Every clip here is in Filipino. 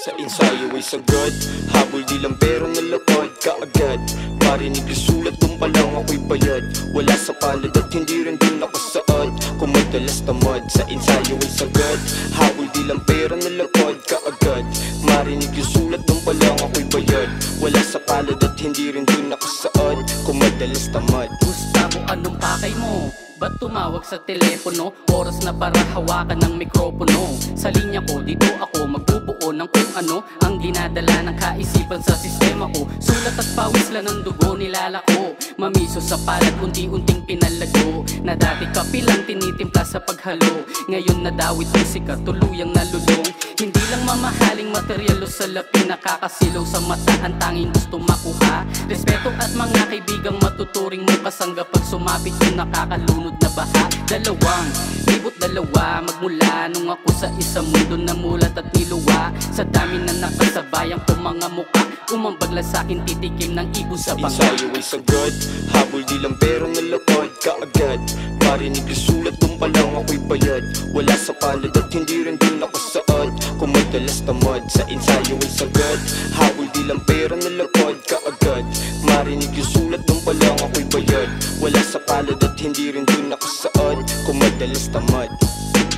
Sa ensayo ay sagad, habol di lang pero nalapad kaagad. Marinig yung sulat dun pa lang ako'y bayad. Wala sa palad at hindi rin din nakasaad. Kung madalas tamad, sa ensayo ay sagad, habol di lang pero nalapad kaagad. Marinig yung sulat dun pa lang ako'y bayad. Wala sa palad at hindi rin din nakasaad. Kung madalas tamad. Gustavo, anong pakay mo? Ba't tumawag sa telepono? Oras na para hawakan ng mikropono. Sa linya ko, dito ako magbubuo ng kung ano ang dinadala ng kaisipan sa sistema ko. Sulat at pawis lang ng dugo nilalako. Mamiso sa palad, unti-unting pinalago. Na dati kapilang tinitimpla sa paghalo. Ngayon nadawit musika, tuluyang nalulong. Hindi lang mamahaling materyalo sa lapi, nakakasilaw sa mata ang tanging gusto makuha. Respeto at mga kaibigang matuturing mo kasangga pag sumapit yung nakakalunod na baha. Dalawang libot dalawa, magmula nung ako sa isang mundo na mulat at niluwa. Sa dami na nakasabayang ko mga muka, umambagla sa'kin titikim ng ibon sa bangka. Ensayo ay sagad, habol di lang pero nalapad kaagad. Marinig yung sulat dun pa lang ako'y bayad. Wala sa palad at hindi rin din nakasaad. Kung madalas tamad, sa ensayo ay sagad, habol di lang pero nalapad kaagad. Marinig yung sulat dun pa lang ako'y bayad. Wala sa palad at hindi rin din nakasaad. Kung madalas tamad.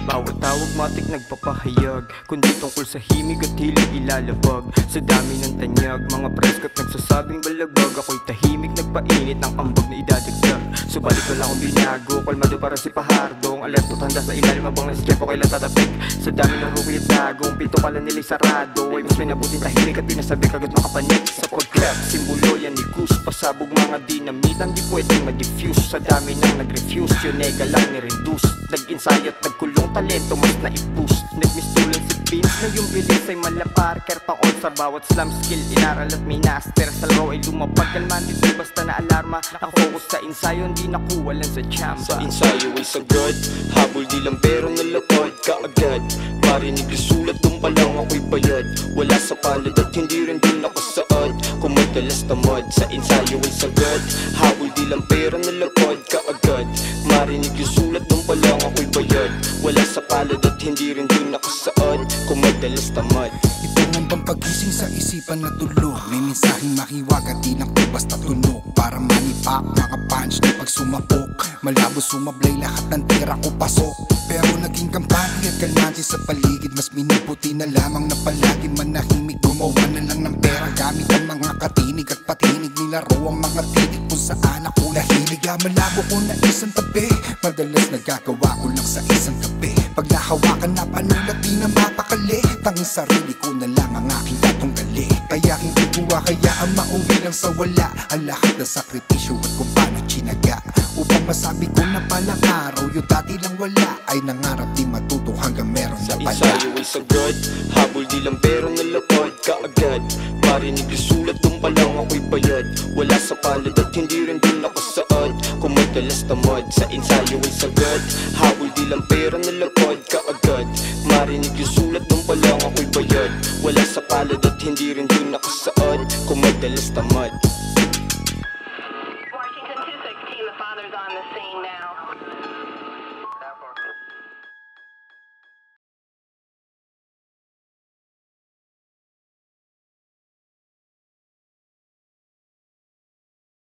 Bawat tawag matik nagpapahayag, kundi tungkol sa himig at hilig ilalabag. Sa dami ng tanyag, mga presko't nagsasabing balagbag. Ako'y tahimik, nagpainit ng ambag na idadagdag. Subalit wala akong binago, kalmado para si Pahardong. Alerto't handa sa ilalim abang na skempo kailan tatapik. Sa dami ng rookie at tagong, pito pala nila'y sarado. Ay mas minabutin tahimik at pinasabi kagat makapanik. Sa podcast, simbolo yan ni Goose. Pasabog mga dinamitan, di pwedeng ma-diffuse. Sa dami nang nag-refuse, yun nega lang ni-reduce. Nag-insay at nagkulong talento mas na-i-boost. Nagmistulan si Vince na yung bilis ay malapar. Kertaon sa bawat slam skill, inaral at may master. Sa laro ay lumapag, kalman dito basta na alarma. Nakafocus sa ensayo, hindi nakuwalan sa chamba. Sa ensayo ay sagad, habol di lang pero nalapad kaagad. Marinig yung sulat dun pa lang ako'y bayad. Wala sa palad at hindi rin din nakasaad. Kung madalas tamad, sa ensayo ay sagad, habol di lang pero nalapad kaagad. Marinig yung sulat dun pa lang ako'y bayad. Wala sa palad at hindi rin din nakasaad. Kung madalas tamad. Ito ang pampagising sa isipan na tulog. May mensaheng mahiwaga, di lang to basta tunog. Para manipak, mga punch na pag sumapok. Malabo sumablay, lahat ng tira ko pasok. Pero naging kampanya at kalmante sa paligid. Mas miniputi na lamang na palagi manahimik. Gumawa na lang ng pera gamit ang mga katinig. At patinig nilaro ang mga titig kung saan ako nahilig. Malabo ko na isang tabi, madalas nagagawa ko lang sa isang gabi. Pag nahawakan na panulat, di na mapakali. Tanging sarili ko na lang ang aking tatunggali. Kaya hindi buwa, kaya ang mauwi lang sa wala. Ang lahat ng sakripisyo at kung paano chinaga. Upang masabi ko na palang araw, yung dati lang wala ay nangarap di matuto hanggang meron na pala. Sa ensayo ay sagad, habol di lang pero nalapad kaagad. Marinig yung sulat dun pa lang ako'y bayad. Wala sa palad at hindi rin din nakasaad. Kung madalas tamad, sa ensayo ay sagad, habol di lang pero nalapad kaagad. Marinig yung sulat dun pa lang ako'y bayad. Wala sa palad at hindi rin din nakasaad. Kung madalas tamad.